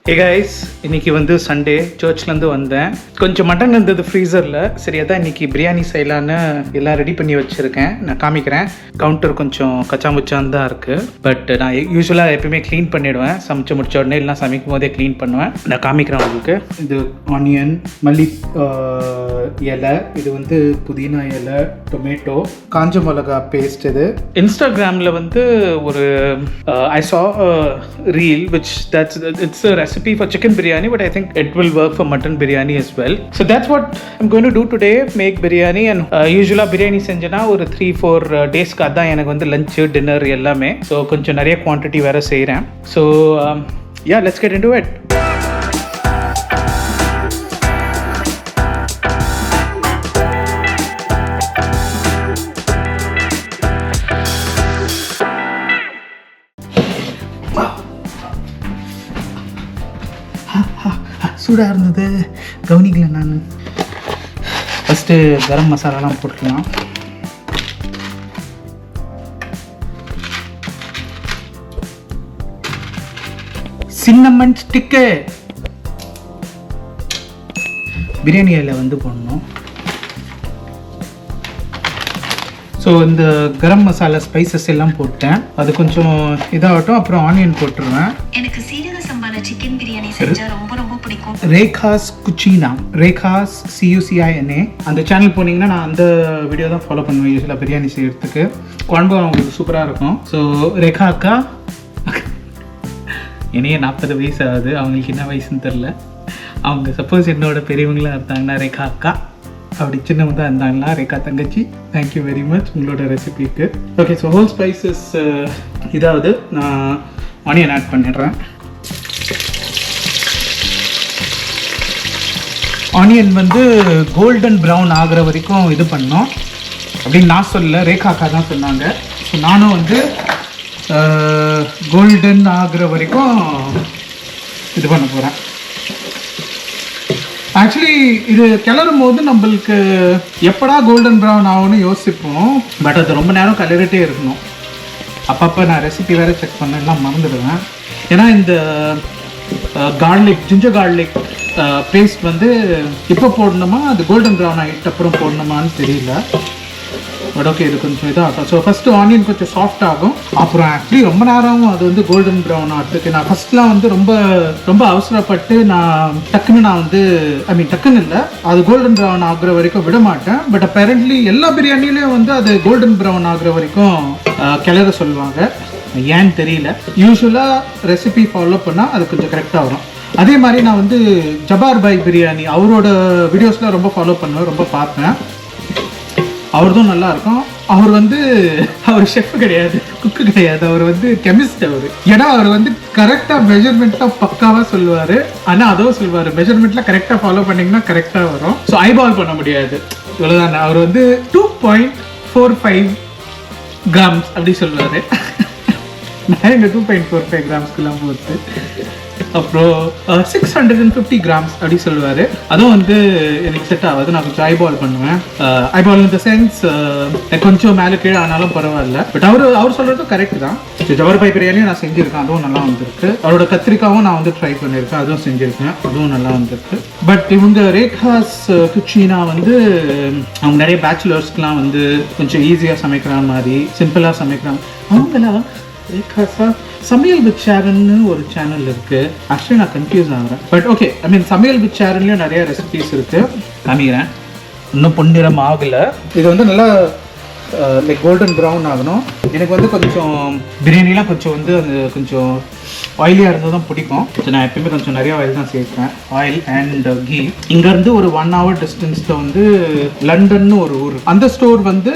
Hey guys, இன்னைக்கு வந்து Sunday சர்ச்லேருந்து வந்தேன். கொஞ்சம் மட்டன் இருந்தது ஃப்ரீசரில். சரி அதான் இன்னைக்கு பிரியாணி செய்யலான்னு எல்லாம் ரெடி பண்ணி வச்சுருக்கேன். நான் காமிக்கிறேன். கவுண்டர் கொஞ்சம் கச்சாமுச்சான் தான் இருக்குது. பட் நான் யூஸ்வலாக எப்பயுமே க்ளீன் பண்ணிவிடுவேன். சமைச்சு முடிச்ச உடனே எல்லாம் சமைக்கும் போதே க்ளீன் பண்ணுவேன். நான் காமிக்கிறேன் உங்களுக்கு. இது ஆனியன், மல்லி இலை, இது வந்து புதினா இலை, டொமேட்டோ, காஞ்ச மிளகா பேஸ்ட். இது இன்ஸ்டாகிராமில் வந்து ஒரு I saw a reel which it's a recipe for chicken biryani, but I think it will work for mutton biryani as well. So that's what I'm going to do today, make biryani. And usually biryani செஞ்சனா ஒரு 3-4 டேஸ்க்கு அதான் எனக்கு வந்து lunch dinner எல்லாமே. So கொஞ்சம் நிறைய quantity வேறு செய்கிறேன். So yeah, let's get into it. சூடாக இருந்தது, கவனிக்கல நான். ஃபஸ்ட்டு கரம் மசாலாலாம் போட்டுக்கலாம். சின்னமன் ஸ்டிக்கு பிரியாணி இலை வந்து போடணும். ஸோ இந்த கரம் மசாலா ஸ்பைசஸ் எல்லாம் போட்டேன். அது கொஞ்சம் இதாகட்டும். அப்புறம் ஆனியன் போட்டுருவேன். எனக்கு சீரக சம்பால சிக்கன் பிரியாணி செஞ்சா ரொம்ப ரொம்ப பிடிக்கும். ரேகாஸ் குச்சினா, ரேகாஸ் CUCINA. அந்த சேனல் போனீங்கன்னா நான் அந்த வீடியோ தான் ஃபாலோ பண்ணுவேன் யூஸ்வலாக பிரியாணி செய்யறதுக்கு. குழம்பு அவங்களுக்கு சூப்பராக இருக்கும். ஸோ ரேகா அக்கா என்னையே 40 வயசு ஆகுது. அவங்களுக்கு என்ன வயசுன்னு தெரில. அவங்க சப்போஸ் என்னோட பெரியவங்களாக இருந்தாங்கன்னா ரேகா அக்கா, அப்படி சின்னவங்க தான் இருந்தாங்களா ரேகா தங்கச்சி. தேங்க்யூ வெரி மச் உங்களோட ரெசிபிக்கு. ஓகே, ஸோ ஹோல் ஸ்பைசஸ் இதாவது நான் ஆனியன் ஆட் பண்ணிடுறேன். ஆனியன் வந்து கோல்டன் ப்ரௌன் ஆகிற வரைக்கும் இது பண்ணோம் அப்படின்னு நான் சொல்லலை, ரேகா அக்கா தான் சொன்னாங்க. ஸோ நானும் வந்து கோல்டன் ஆகிற வரைக்கும் இது பண்ண போகிறேன். ஆக்சுவலி இது கிளறும் போது நம்மளுக்கு எப்படா கோல்டன் ப்ரௌன் ஆகும்னு யோசிப்போம். பட் அது ரொம்ப நேரம் கிளறிட்டே இருக்கணும். அப்பப்போ நான் ரெசிபி வேறு செக் பண்ண எல்லாம் மறந்துடுவேன். ஏன்னா இந்த ஜிஞ்சர் கார்லிக் பேஸ்ட் வந்து இப்போ போடணுமா, அது கோல்டன் ப்ரௌன் ஆகிட்டு அப்புறம் போடணுமான்னு தெரியல. பட் ஓகே, இது கொஞ்சம் இதாகும். ஸோ ஃபஸ்ட்டு ஆனியன் கொஞ்சம் சாஃப்ட் ஆகும். அப்புறம் ஆக்சுவலி ரொம்ப நேரம் அது வந்து கோல்டன் ப்ரௌன் ஆகிறதுக்கு நான் ஃபஸ்ட்லாம் வந்து ரொம்ப ரொம்ப அவசரப்பட்டு நான் டக்குன்னு இல்லை, அது கோல்டன் ப்ரௌன் ஆகுற வரைக்கும் விட மாட்டேன். பட் அப்பேரண்ட்லி எல்லா பிரியாணிலையும் வந்து அது கோல்டன் ப்ரௌன் ஆகுற வரைக்கும் கிளற சொல்லுவாங்க. ஏன்னு தெரியல. யூஸ்வலாக ரெசிபி ஃபாலோ பண்ணால் அது கொஞ்சம் கரெக்டாக வரும். அதே மாதிரி நான் வந்து ஜபார் பாய் பிரியாணி அவரோட வீடியோஸ்லாம் ரொம்ப ஃபாலோ பண்ணுவேன், ரொம்ப பார்ப்பேன். அவர்தான் நல்லா இருக்கும். அவர் ஷெஃப் கிடையாது, குக்கு கிடையாது, அவர் வந்து கெமிஸ்ட். ஏன்னா அவர் வந்து கரெக்டாக மெஷர்மெண்ட்லாம் பக்காவாக சொல்லுவார். ஆனால் அதுவும் சொல்லுவார், மெஷர்மெண்ட்லாம் கரெக்டாக ஃபாலோ பண்ணிங்கன்னா கரெக்டாக வரும். ஸோ ஐபால் பண்ண முடியாது, இவ்வளோதான். அவர் வந்து 2.45 கிராம்ஸ் அப்படி சொல்லுவார். நான் எங்கள் 2.45 கிராம்ஸ்க்குலாம் போட்டு அப்புறம் 650 கிராம்ஸ் அப்படி சொல்லுவார். அதுவும் வந்து எனக்கு செட் ஆகாது. நான் கொஞ்சம் ஐபால் பண்ணுவேன். ஐபால் இந்த சென்ஸ் கொஞ்சம் மேலே கீழே ஆனாலும் பரவாயில்ல. பட் அவர் சொல்கிறது கரெக்ட் தான். ஜவர் பாய் பிரியாணியும் நான் செஞ்சுருக்கேன், அதுவும் நல்லா வந்திருக்கு. அவரோட கத்திரிக்காவும் நான் வந்து ட்ரை பண்ணியிருக்கேன், அதுவும் செஞ்சுருக்கேன், அதுவும் நல்லா வந்திருக்கு. பட் இவங்க ரேகாஸ் குச்சினா வந்து அவங்க நிறைய பேச்சுலர்ஸ்க்குலாம் வந்து கொஞ்சம் ஈஸியாக சமைக்கிற மாதிரி, சிம்பிளாக சமைக்கிறாங்க. அவங்களாம் ரேகாஸா சமையல் வித் ஷேரன்னு ஒரு சேனல் இருக்கு. ஆக்சுவலி நான் கன்ஃபியூஸ் ஆகிறேன். பட் ஓகே, சமையல் வித் ஷேரன்லேயும் நிறைய ரெசிபிஸ் இருக்கு, காமிக்கிறேன். இன்னும் பொன்னிறம் ஆகலை. இது வந்து நல்லா லைக் கோல்டன் ப்ரௌன் ஆகணும். எனக்கு வந்து கொஞ்சம் பிரியாணிலாம் கொஞ்சம் வந்து அது கொஞ்சம் ஆயிலியாக இருந்தால் தான் பிடிக்கும். ஸோ நான் எப்பயுமே கொஞ்சம் நிறைய ஆயில் தான் சேர்ப்பேன், ஆயில் அண்ட் கீ. இங்கேருந்து ஒரு 1 hour டிஸ்டன்ஸில் வந்து லண்டன்னு ஒரு ஊர். அந்த ஸ்டோர் வந்து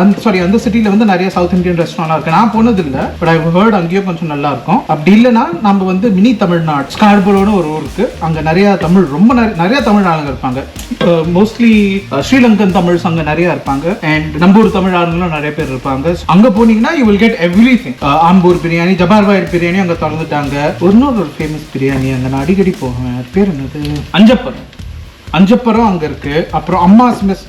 அந்த சிட்டியில் வந்து நிறைய சவுத் இந்தியன் ரெஸ்டாரண்ட்லாம் இருக்குது. நான் போனதில்லை, பட் ஐ ஹர்ட் அங்கேயும் கொஞ்சம் நல்லா இருக்கும். அப்படி இல்லைன்னா நம்ம வந்து மினி தமிழ்நாடு ஸ்கார்பரோன்னு ஒரு ஊருக்கு, அங்கே நிறையா தமிழ், ரொம்ப நிறைய தமிழ் ஆளுங்க இருப்பாங்க. மோஸ்ட்லி ஸ்ரீலங்கன் தமிழ்ஸ் அங்கே நிறையா இருப்பாங்க. அண்ட் நம்ம ஊர் தமிழ் ஆளுங்களும் நிறைய பேர் இருப்பாங்க. அங்கே போனீங்கன்னா you will get everything. Ambur biryani, Jabbar Bhai biryani அங்கே திறந்துட்டாங்க. ஒரு ஃபேமஸ் பிரியாணி அங்கே நான் அடிக்கடி போவேன், அது பேர் என்னது, அஞ்சப்பர். அஞ்சப்பறம் அங்கே இருக்குது. அப்புறம் அம்மாஸ் மெஸ்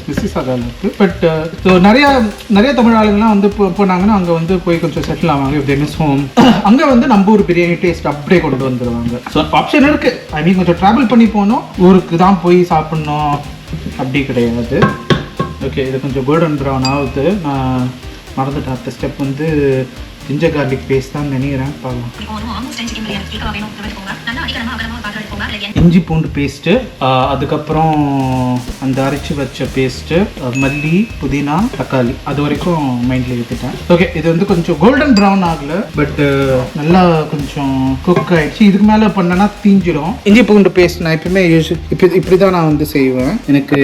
மிஸ்ஸஸ் அதான் இருக்குது. பட் ஸோ நிறைய தமிழ் ஆளுங்கள்லாம் வந்து போனாங்கன்னா அங்கே வந்து போய் கொஞ்சம் செட்டில் ஆவாங்க. இப்படி மிஸ் ஹோம் அங்கே வந்து நம்ம ஊர் பிரியாணி டேஸ்ட் அப்படியே கொண்டு வந்துடுவாங்க. ஸோ ஆப்ஷன் இருக்குது. ஐ மீன் கொஞ்சம் ட்ராவல் பண்ணி போகணும், ஊருக்கு தான் போய் சாப்பிட்ணும் அப்படி கிடையாது. ஓகே, இது கொஞ்சம் கோல்டன் ப்ரௌன் ஆகுது. நான் மறந்துட்டேன். அடுத்த ஸ்டெப் வந்து ஜிஞ்சர் கார்லிக் பேஸ்ட் தான் நினைக்கிறேன். பார்க்கலாம். இஞ்சி பூண்டு பேஸ்ட்டு, அதுக்கப்புறம் அந்த அரைச்சி வச்ச பேஸ்ட்டு, மல்லி, புதினா, தக்காளி, அது வரைக்கும் மைண்டில் எடுத்துட்டேன். ஓகே, இது வந்து கொஞ்சம் கோல்டன் ப்ரௌன் ஆகல, பட் நல்லா கொஞ்சம் குக் ஆகிடுச்சு. இதுக்கு மேலே பண்ணனா தீஞ்சிடும். இஞ்சி பூண்டு பேஸ்ட் நான் எப்பயுமே இப்படி தான் நான் வந்து செய்வேன். எனக்கு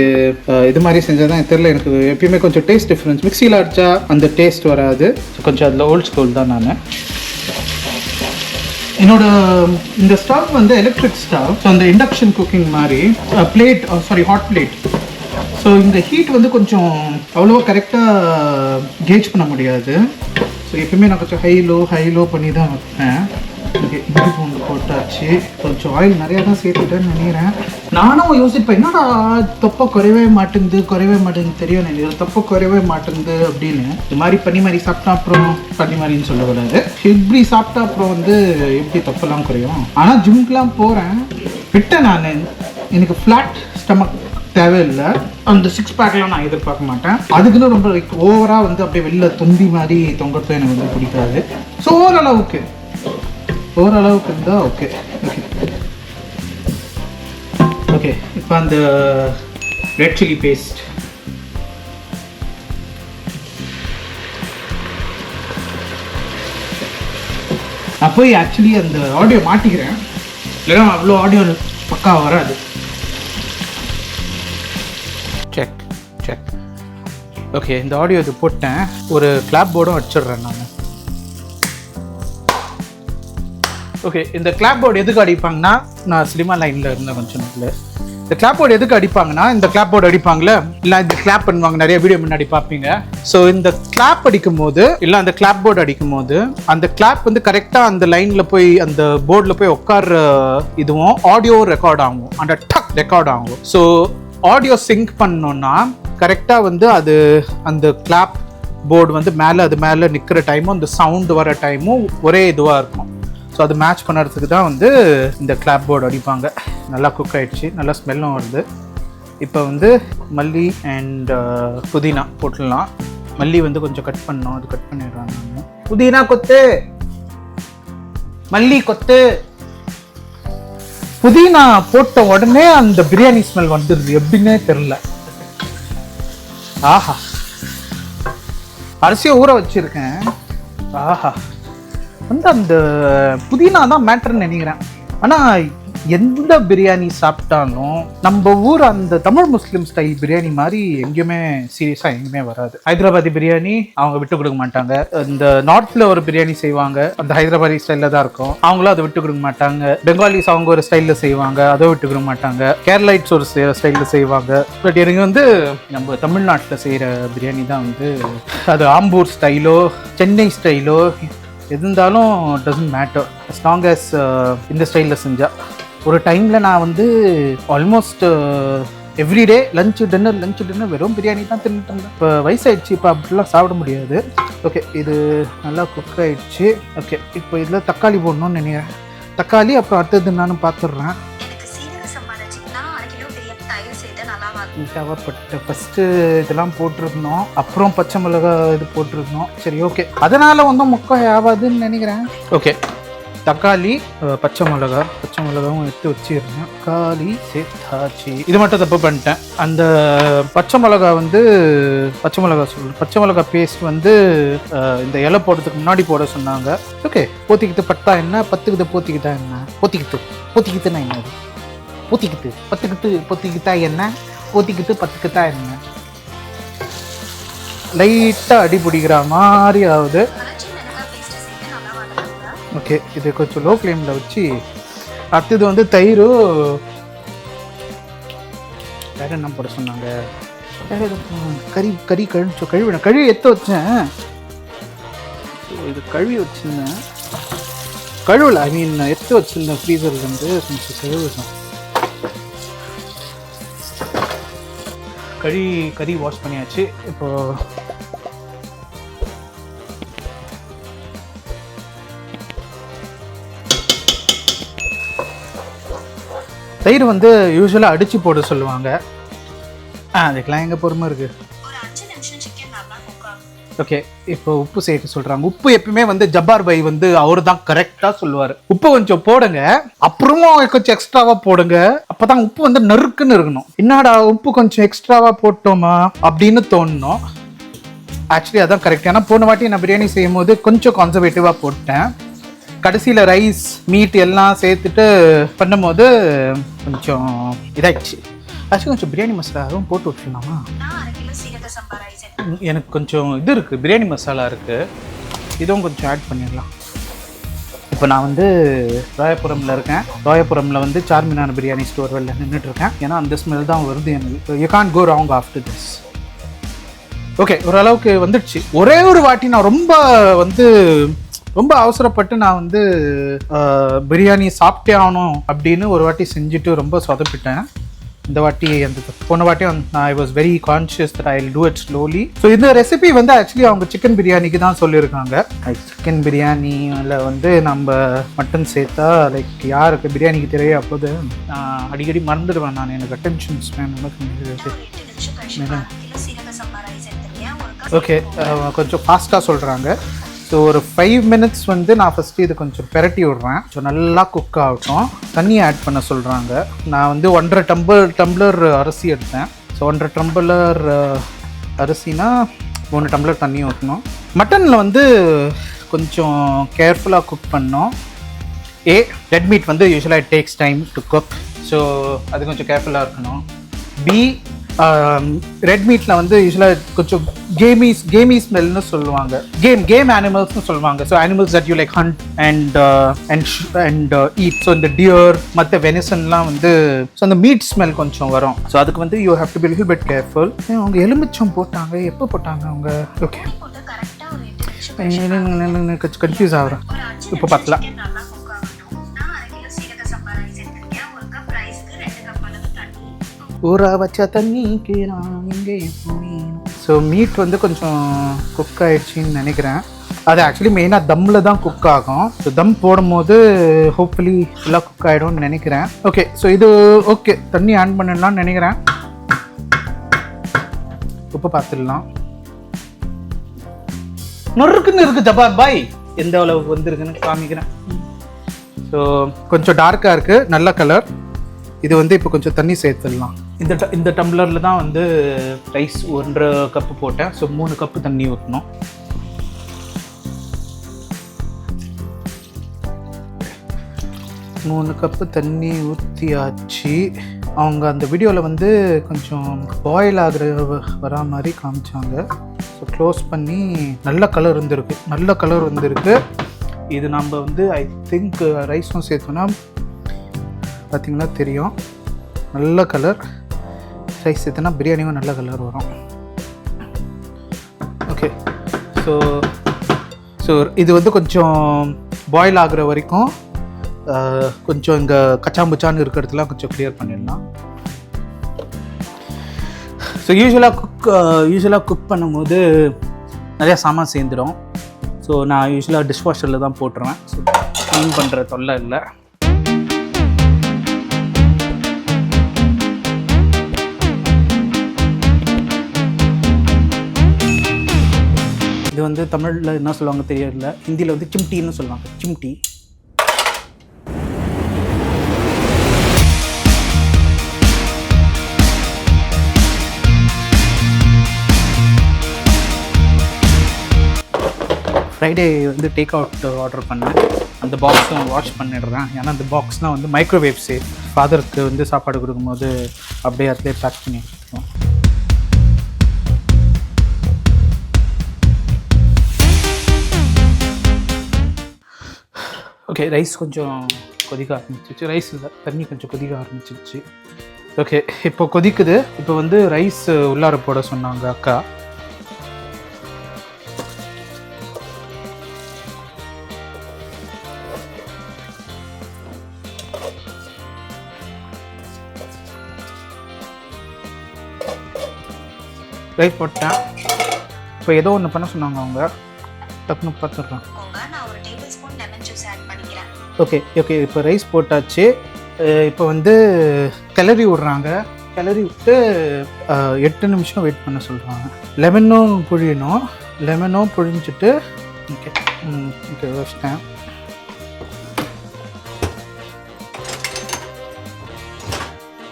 இது மாதிரி செஞ்சால் தான் தெரியல, எனக்கு எப்பயுமே கொஞ்சம் டேஸ்ட் டிஃப்ரென்ஸ். மிக்சியில் அடித்தா அந்த டேஸ்ட் வராது. கொஞ்சம் அதில் ஓல்ட் ஸ்கூல் தான் நான். என்னோட இந்த ஸ்டவ் வந்து எலக்ட்ரிக் ஸ்டவ். ஸோ அந்த இண்டக்ஷன் குக்கிங் மாதிரி ஹாட் பிளேட். ஸோ இந்த ஹீட் வந்து கொஞ்சம் அவ்வளோவா கரெக்டாக கேஜ் பண்ண முடியாது. ஸோ எப்பயுமே நான் கொஞ்சம் ஹை லோ பண்ணி தான் வைப்பேன். ஓகே, இஞ்சி பூண்டு போட்டாச்சு. கொஞ்சம் ஆயில் நிறையா தான் சேர்த்துட்டேன்னு நினைக்கிறேன். நானும் யோசிப்பேன், என்னடா தொப்பை குறையவே மாட்டேங்குது தெரியும், எனக்கு தொப்பை குறையவே மாட்டேங்குது அப்படின்னு. இது மாதிரி பண்ணி மாதிரி சாப்பிட்டா அப்புறம் பண்ணி மாதிரின்னு சொல்லக்கூடாது. இப்படி சாப்பிட்டா அப்புறம் வந்து எப்படி தொப்பெல்லாம் குறையும். ஆனால் ஜிம்க்கெலாம் போகிறேன், விட்டேன் நான். எனக்கு ஃப்ளாட் ஸ்டமக் தேவையில்லை. அந்த 6 பேக்லாம் நான் எதிர்பார்க்க மாட்டேன். அதுக்குன்னு ரொம்ப ஓவராக வந்து அப்படியே வெளில தொந்தி மாதிரி தொங்குறது எனக்கு வந்து பிடிக்காது. ஸோ ஓரளவுக்கு இருந்தால் ஓகே. ஓகே, இப்போ அந்த ரெட் சில்லி பேஸ்ட் நான் போய் ஆக்சுவலி அந்த ஆடியோ மாட்டிக்கிறேன், இல்லைன்னா அவ்வளோ ஆடியோ பக்காவாக வராது. செக் ஓகே, இந்த ஆடியோ இது போட்டேன். ஒரு கிளாப் போர்டும் அடிச்சிடுறேன் நான். ஓகே, இந்த கிளாப் போர்டு எதுக்கு அடிப்பாங்கன்னா, நான் சினிமா லைனில் இருந்தேன் கொஞ்சம் நாள். இந்த கிளாப் போர்டு எதுக்கு அடிப்பாங்கன்னா, இந்த கிளாப் போர்டு அடிப்பாங்களே, இல்லை இந்த கிளாப் பண்ணுவாங்க, நிறைய வீடியோ முன்னாடி பார்ப்பீங்க. ஸோ இந்த கிளாப் அடிக்கும் போது, இல்லை அந்த கிளாப் போர்டு அடிக்கும் போது, அந்த கிளாப் வந்து கரெக்டாக அந்த லைனில் போய் அந்த போர்டில் போய் உட்கார இதுவும் ஆடியோ ரெக்கார்ட் ஆகும், அந்த டக் ரெக்கார்ட் ஆகும். ஸோ ஆடியோ சிங்க் பண்ணோன்னா கரெக்டாக வந்து அது அந்த கிளாப் போர்டு வந்து அது மேலே நிற்கிற டைமும் அந்த சவுண்டு வர டைமும் ஒரே இதுவாக இருக்கும். ஸோ அது மேட்ச் பண்ணுறதுக்கு தான் வந்து இந்த கிளாப் போர்டு அடிப்பாங்க. நல்லா குக் ஆகிடுச்சு, நல்லா ஸ்மெல்லும் வருது. இப்போ வந்து மல்லி அண்ட் புதினா போட்டுடலாம். மல்லி வந்து கொஞ்சம் கட் பண்ணோம், அது கட் பண்ணிடுறாங்க. புதினா கொத்து, மல்லி கொத்து. புதினா போட்ட உடனே அந்த பிரியாணி ஸ்மெல் வந்துடுது, எப்படின்னே தெரில. ஆஹா, அரிசியை ஊற வச்சிருக்கேன். ஆஹா, வந்து அந்த புதினா தான் மேட்டர்ன்னு நினைக்கிறேன். ஆனால் எந்த பிரியாணி சாப்பிட்டாலும் நம்ம ஊர் அந்த தமிழ் முஸ்லீம் ஸ்டைல் பிரியாணி மாதிரி எங்கேயுமே சீரியஸாக எங்கேயுமே வராது. ஹைதராபாதி பிரியாணி அவங்க விட்டு கொடுக்க மாட்டாங்க. இந்த நார்த்தில் ஒரு பிரியாணி செய்வாங்க, அந்த ஹைதராபாதி ஸ்டைலில் தான் இருக்கும், அவங்களும் அதை விட்டு கொடுக்க மாட்டாங்க. பெங்காலிஸ் அவங்க ஒரு ஸ்டைலில் செய்வாங்க, அதை விட்டு கொடுக்க மாட்டாங்க. கேரளைட்ஸ் ஒரு ஸ்டைலில் செய்வாங்க. பட் எனக்கு வந்து நம்ம தமிழ்நாட்டில் செய்கிற பிரியாணி தான் வந்து, அது ஆம்பூர் ஸ்டைலோ சென்னை ஸ்டைலோ எது இருந்தாலும் doesn't matter as long as இந்த ஸ்டைலில் செஞ்சால். ஒரு டைமில் நான் வந்து ஆல்மோஸ்ட் எவ்ரிடே லஞ்சு டின்னர் வெறும் பிரியாணி தான் தின்னுட்டு இருந்தேன். இப்போ வயசாகிடுச்சு, இப்போ அப்படிலாம் சாப்பிட முடியாது. ஓகே, இது நல்லா குக் ஆகிடுச்சு. ஓகே, இப்போ இதில் தக்காளி போடணும்னு நினைக்கிறேன். தக்காளி அப்புறம் அடுத்தது நானும் பார்த்துட்றேன். தேவைப்பட்ட ஃபஸ்ட்டு இதெல்லாம் போட்டிருந்தோம், அப்புறம் பச்சை மிளகா இது போட்டிருந்தோம். சரி, ஓகே, அதனால் ஒன்றும் முக்காய் ஆகாதுன்னு நினைக்கிறேன். ஓகே, தக்காளி, பச்சை மிளகாவும் எடுத்து வச்சிருந்தேன். தக்காளி சேர்த்தாச்சு. இது மட்டும் தப்பு பண்ணிட்டேன். அந்த பச்சை மிளகா பேஸ்ட் வந்து இந்த இலை போடுறதுக்கு முன்னாடி போட சொன்னாங்க. ஓகே, போத்திக்கிட்டு பட்டா என்ன, பத்துக்கிட்டு போத்திக்கிட்டா என்ன, போத்திக்கிட்டுனா என்ன, பொத்திக்கிட்டா என்ன, போத்திக்கிட்டு பத்துக்கிட்டா என்ன, லைட்டாக அடி பிடிக்கிற மாதிரி ஆகுது. ஓகே, இது கொஞ்சம் லோ ஃப்ளேமில் வச்சு. அடுத்தது வந்து தயிர், வேற என்ன போட சொன்னாங்க, கழுவி எடுத்து வச்சேன். இது கழுவி வச்சுருந்தேன், கழுவலை, ஐ மீன் எடுத்து வச்சுருந்தேன் ஃப்ரீசர்லேருந்து. கொஞ்சம் கழுவுதான். கறி வாஷ் பண்ணியாச்சு. இப்போ தயிர் வந்து யூஸ்வலாக அடித்து போட சொல்லுவாங்க. அதுக்கெலாம் எங்கே பொறுமை இருக்குது. ஓகே, இப்போ உப்பு சேர்க்க சொல்கிறாங்க. உப்பு எப்பயுமே வந்து ஜப்பார் பை வந்து அவரு தான் கரெக்டாக சொல்லுவார். உப்பு கொஞ்சம் போடுங்க, அப்புறமா கொஞ்சம் எக்ஸ்ட்ராவாக போடுங்க, அப்போ தான் உப்பு வந்து நறுக்குன்னு இருக்கணும். என்னடா உப்பு கொஞ்சம் எக்ஸ்ட்ராவாக போட்டோமா அப்படின்னு தோணணும். ஆக்சுவலி அதான் கரெக்ட். ஏன்னா போன வாட்டி நான் பிரியாணி செய்யும் போது கொஞ்சம் கான்சர்வேட்டிவாக போட்டேன். கடைசியில் ரைஸ் மீட் எல்லாம் சேர்த்துட்டு பண்ணும்போது கொஞ்சம் இதாகிடுச்சு. ஆக்சுவலி கொஞ்சம் பிரியாணி மசாலாவும் போட்டு விட்டுருலாமா? எனக்கு கொஞ்சம் இது இருக்குது, பிரியாணி மசாலா இருக்குது, இதுவும் கொஞ்சம் ஆட் பண்ணிடலாம். இப்போ நான் வந்து ராயபுரமில் இருக்கேன். ராயபுரமில் வந்து சார்மினார் பிரியாணி ஸ்டோர் வெளில நின்றுட்டுருக்கேன். ஏன்னா அந்த ஸ்மெல் தான் வருது எனக்கு. You can't go wrong after this. Okay, ஓரளவுக்கு வந்துடுச்சு. ஒரே ஒரு வாட்டி நான் ரொம்ப அவசரப்பட்டு நான் வந்து பிரியாணி சாப்பிட்டே ஆகணும் அப்படின்னு ஒரு வாட்டி செஞ்சுட்டு ரொம்ப சொதப்பிட்டேன். இந்த வாட்டி போன வாட்டி I was very conscious that I will do it slowly. So இந்த ரெசிபி வந்து ஆக்சுவலி அவங்க சிக்கன் பிரியாணிக்கு தான் சொல்லியிருக்காங்க. சிக்கன் பிரியாணியில் வந்து நம்ம மட்டன் சேர்த்தா லைக் யாருக்கு பிரியாணிக்கு தெரியும். அப்போது அடிக்கடி மறந்துடுவேன் நான், எனக்கு அட்டென்ஷன் ஸ்பேன். ஓகே, கொஞ்சம் ஃபாஸ்ட்டாக சொல்கிறாங்க. ஸோ ஒரு 5 minutes வந்து நான் ஃபஸ்ட்டு இது கொஞ்சம் பெரட்டி விட்றேன். ஸோ நல்லா குக் ஆகட்டும். தண்ணி ஆட் பண்ண சொல்கிறாங்க. நான் வந்து 1.5 டம்ளர் அரிசி எடுத்தேன். ஸோ 1.5 டம்ளர் அரிசினா 3 டம்ளர் தண்ணி ஊற்றணும். மட்டனில் வந்து கொஞ்சம் கேர்ஃபுல்லாக குக் பண்ணோம். ரெட் மீட் வந்து யூஸ்வலாக it takes time to cook. So அது கொஞ்சம் கேர்ஃபுல்லாக இருக்கணும். ரெட் மீட்டில் வந்து யூஸ்வலாக கொஞ்சம் கேமி ஸ்மெல்னு சொல்லுவாங்க. கேம் அனிமல்ஸ்னு சொல்லுவாங்க. So animals that you like hunt and eat. So இந்த டியர் மற்ற வெனிசன்லாம் வந்து ஸோ அந்த மீட் ஸ்மெல் கொஞ்சம் வரும். ஸோ அதுக்கு வந்து you have to be little bit careful. அவங்க எலுமிச்சம் போட்டாங்க, எப்போ போட்டாங்க அவங்க? ஓகே, கொஞ்சம் கன்ஃபியூஸ் ஆகுறேன். இப்போ பார்க்கலாம். ஊற வச்ச தண்ணிக்கு நான் எங்கே போனேன். ஸோ மீட் வந்து கொஞ்சம் குக் ஆகிடுச்சின்னு நினைக்கிறேன். அது ஆக்சுவலி மெயினாக தம்மில் தான் குக் ஆகும். ஸோ தம் போடும்போது ஹோப்ஃபுல்லி ஃபுல்லாக குக் ஆகிடும்னு நினைக்கிறேன். ஓகே, ஸோ இது ஓகே, தண்ணி ஆட் பண்ணிடலாம்னு நினைக்கிறேன். உப்பு பார்த்துடலாம். நொறுக்குன்னு இருக்குது ஜப்பார் பாய். எந்த அளவுக்கு வந்துருக்குன்னு காமிக்கிறேன். ஸோ கொஞ்சம் டார்க்காக இருக்குது, நல்ல கலர். இது வந்து இப்போ கொஞ்சம் தண்ணி சேர்த்துடலாம். இந்த டம்ளரில் தான் வந்து ரைஸ் 1.5 கப்பு போட்டேன். ஸோ 3 கப்பு தண்ணி ஊற்றணும். மூணு கப்பு தண்ணி ஊற்றியாச்சு. அவங்க அந்த வீடியோவில் வந்து கொஞ்சம் பாயில் ஆகிற வரா மாதிரி காமிச்சாங்க. ஸோ க்ளோஸ் பண்ணி நல்ல கலர் வந்துருக்கு. இது நம்ம வந்து ஐ திங்க் ரைஸும் சேர்த்தோன்னா பார்த்திங்கன்னா தெரியும், நல்ல கலர். ரைஸ் சேர்த்துனா பிரியாணியும் நல்ல கலர் வரும். ஓகே, ஸோ இது வந்து கொஞ்சம் பாயில் ஆகுற வரைக்கும் கொஞ்சம் இங்கே கச்சாம்புச்சான்னு இருக்கிறதுலாம் கொஞ்சம் கிளியர் பண்ணிடலாம். ஸோ யூஸ்வலாக குக் பண்ணும்போது நிறையா சாமான் சேர்ந்துடும். ஸோ நான் யூஸ்வலாக டிஷ்வாஷரில் தான் போட்டுருவேன். ஸோ க்ளீன் பண்ணுற தொல்லை இல்லை. இது வந்து தமிழில் என்ன சொல்லுவாங்க தெரியல, ஹிந்தியில் வந்து சிம்டின்னு சொல்லுவாங்க. சிம்டி. ஃப்ரைடே வந்து டேக் அவுட் ஆர்டர் பண்ணேன். அந்த பாக்ஸும் வாஷ் பண்ணிடுறேன். ஏன்னா அந்த பாக்ஸ்னால் வந்து மைக்ரோவேவ் சேஃப். ஃபாதருக்கு வந்து சாப்பாடு கொடுக்கும்போது அப்படியே அதிலே பேக் பண்ணி வச்சுருக்கோம். ஓகே, ரைஸ் கொஞ்சம் கொதிக்க ஆரம்பிச்சிச்சு. ரைஸ் இல்லை, தண்ணி கொஞ்சம் கொதிக்க ஆரம்பிச்சிருச்சு. ஓகே, இப்போ கொதிக்குது. இப்போ வந்து ரைஸ் உள்ளார போட சொன்னாங்க அக்கா. ரைஸ் போட்டேன். இப்போ ஏதோ ஒன்று பண்ண சொன்னாங்க அவங்க, டக்குன்னு பார்த்துட்றேன். ஓகே ஓகே, இப்போ ரைஸ் போட்டாச்சு. இப்போ வந்து கிளறி விட்றாங்க. கிளறி விட்டு 8 நிமிஷம் வெயிட் பண்ண சொல்கிறாங்க. லெமனும் புழியணும். லெமனும் புழிஞ்சிட்டு ஓகே ஓகே வச்சிட்டேன்.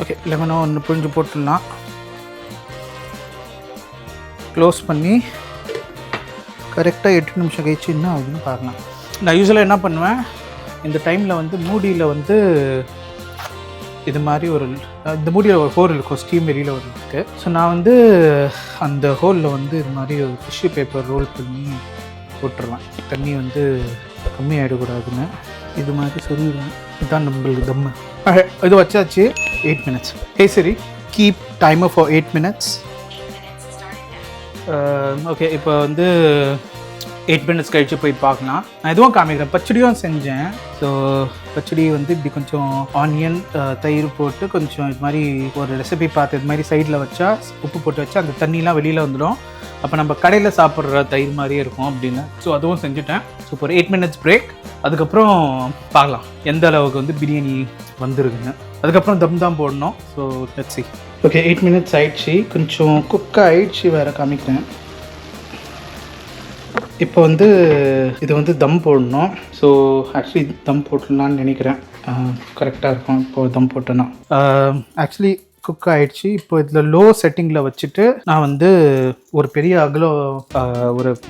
ஓகே, லெமனும் ஒன்று புழிஞ்சு போட்டுடலாம். க்ளோஸ் பண்ணி கரெக்டாக 8 நிமிஷம் கழிச்சு என்ன ஆகுதுன்னு பார்க்கலாம். நான் யூஸ்வலாக என்ன பண்ணுவேன், இந்த டைமில் வந்து மூடியில் வந்து இது மாதிரி இந்த மூடியில் ஒரு ஹோல் இருக்கும், ஸ்டீம் வெளியில் ஒரு இருக்குது. ஸோ நான் வந்து அந்த ஹோலில் வந்து இது மாதிரி ஒரு டிஷ்யூ பேப்பர் ரோல் பண்ணி போட்டுருவேன். தண்ணி வந்து கம்மியாகிடக்கூடாதுன்னு இது மாதிரி சொல்லிடுவேன். இதுதான் நம்மளுக்கு தம்மு. இது வச்சாச்சு. 8 minutes. Hey Siri, keep timer for 8 minutes. Okay, இப்போ வந்து 8 minutes கழிச்சு போய் பார்க்கலாம். நான் எதுவும் காமிக்கிறேன். பச்சடியும் செஞ்சேன். ஸோ பச்சடி வந்து இப்படி கொஞ்சம் ஆனியன் தயிர் போட்டு கொஞ்சம் இது மாதிரி ஒரு ரெசிபி பார்த்து இது மாதிரி சைடில் வச்சா, உப்பு போட்டு வச்சா அந்த தண்ணிலாம் வெளியில் வந்துடும். அப்போ நம்ம கடையில் சாப்பிட்ற தயிர் மாதிரியே இருக்கும் அப்படின்னு. ஸோ அதுவும் செஞ்சுட்டேன். ஸோ இப்போ ஒரு 8 minutes பிரேக். அதுக்கப்புறம் பார்க்கலாம் எந்த அளவுக்கு வந்து பிரியாணி வந்துருக்குன்னு. அதுக்கப்புறம் தம் தான் போடணும். So let's see. Okay, 8 minutes ஆயிடுச்சு. கொஞ்சம் குக் ஆகிடுச்சு. வேறு காமிக்கிறேன். இப்போ வந்து இது வந்து தம் போடணும். ஸோ ஆக்சுவலி தம் போட்டுடலான்னு நினைக்கிறேன். கரெக்டாக இருக்கும் இப்போது தம் போட்டேன்னா. ஆக்சுவலி குக் ஆகிடுச்சு. இப்போ இதில் லோ செட்டிங்கில் வச்சுட்டு நான் வந்து ஒரு பெரிய அகலம்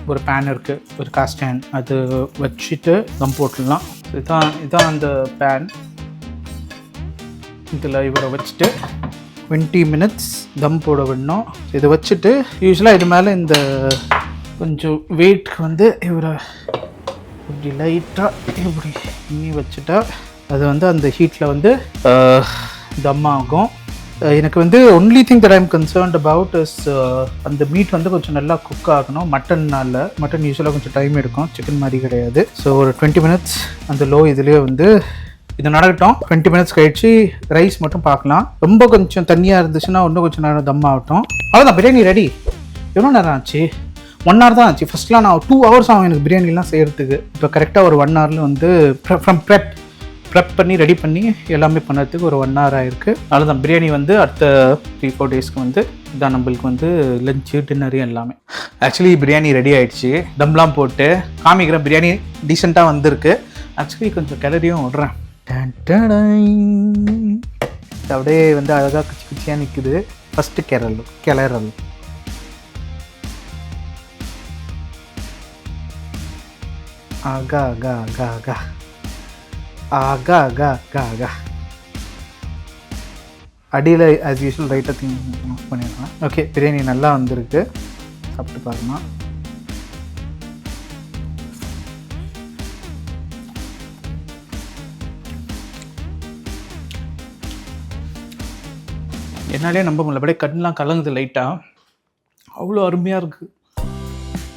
ஒரு பேன் இருக்குது, ஒரு காஸ்டன், அது வச்சுட்டு தம் போட்டுடலாம். இதுதான் அந்த பேன். இதில் இவரை வச்சுட்டு 20 minutes தம் போட விடணும். இதை வச்சுட்டு யூஸ்வலாக இது மேலே இந்த கொஞ்சம் வெயிட்க்கு வந்து இவரை இப்படி லைட்டாக இப்படி பண்ணி வச்சுட்டா அது வந்து அந்த ஹீட்டில் வந்து தம் ஆகும். எனக்கு வந்து only thing that I'm concerned about is அந்த மீட் வந்து கொஞ்சம் நல்லா குக் ஆகணும். மட்டன் யூஸ்வலாக கொஞ்சம் டைம் எடுக்கும், சிக்கன் மாதிரி கிடையாது. ஸோ ஒரு 20 minutes அந்த லோ இதுலேயே வந்து இது நடக்கட்டும். 20 minutes கழிச்சு ரைஸ் மட்டும் பார்க்கலாம். ரொம்ப கொஞ்சம் தண்ணியாக இருந்துச்சுன்னா இன்னும் கொஞ்சம் நேரம் தம் ஆகட்டும். அவ்வளோதான், பிரியாணி ரெடி. எவ்வளோ நேரம் ஆச்சு? 1 hour தான் ஆச்சு. ஃபஸ்ட்லாம் நான் 2 hours ஆகும் எனக்கு பிரியாணிலாம் செய்கிறதுக்கு. இப்போ கரெக்டாக ஒரு 1 hourல வந்து ஃப்ரம் ப்ரெப் பண்ணி ரெடி பண்ணி எல்லாமே பண்ணுறதுக்கு ஒரு 1 hour ஆகிருக்கு. அவ்வளோதான், பிரியாணி வந்து அடுத்த 3-4 daysக்கு வந்து இதான் நம்மளுக்கு வந்து லஞ்சு டின்னரு எல்லாமே. ஆக்சுவலி பிரியாணி ரெடி ஆகிடுச்சு. தம்லாம் போட்டு காமிக்கிறேன். பிரியாணி டீசெண்டாக வந்திருக்கு. ஆக்சுவலி கொஞ்சம் கிளறியும் விட்றேன். அப்படியே வந்து அழகாக குச்சி குச்சியாக நிற்குது. ஃபஸ்ட்டு கிளறல் ஆகா ஆகா ஆகா ஆகா ஆகா ஆகா ஆகா ஆகா. அடியில் ஆஸ் யூஸ்வல் ரைட்டாக திங்க் பண்ணிடலாம். ஓகே, பிரியாணி நல்லா வந்திருக்கு. சாப்பிட்டு பார்க்கலாம். என்னாலே நம்ப முடியல. அப்படியே கண்ணெலாம் கலங்குது லைட்டாக. அவ்வளோ அருமையாக இருக்குது.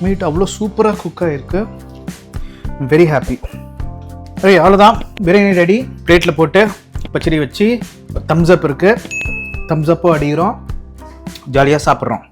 மீட் அவ்வளோ சூப்பராக குக் ஆகிருக்கு. Very happy. சரி, அவ்வளோதான், பிரியாணி ரெடி. பிளேட்டில் போட்டு பச்சடி வச்சு தம்ஸ் அப் இருக்குது. தம்ஸ் அப்பும் அடிக்கிறோம், ஜாலியாக சாப்பிட்றோம்.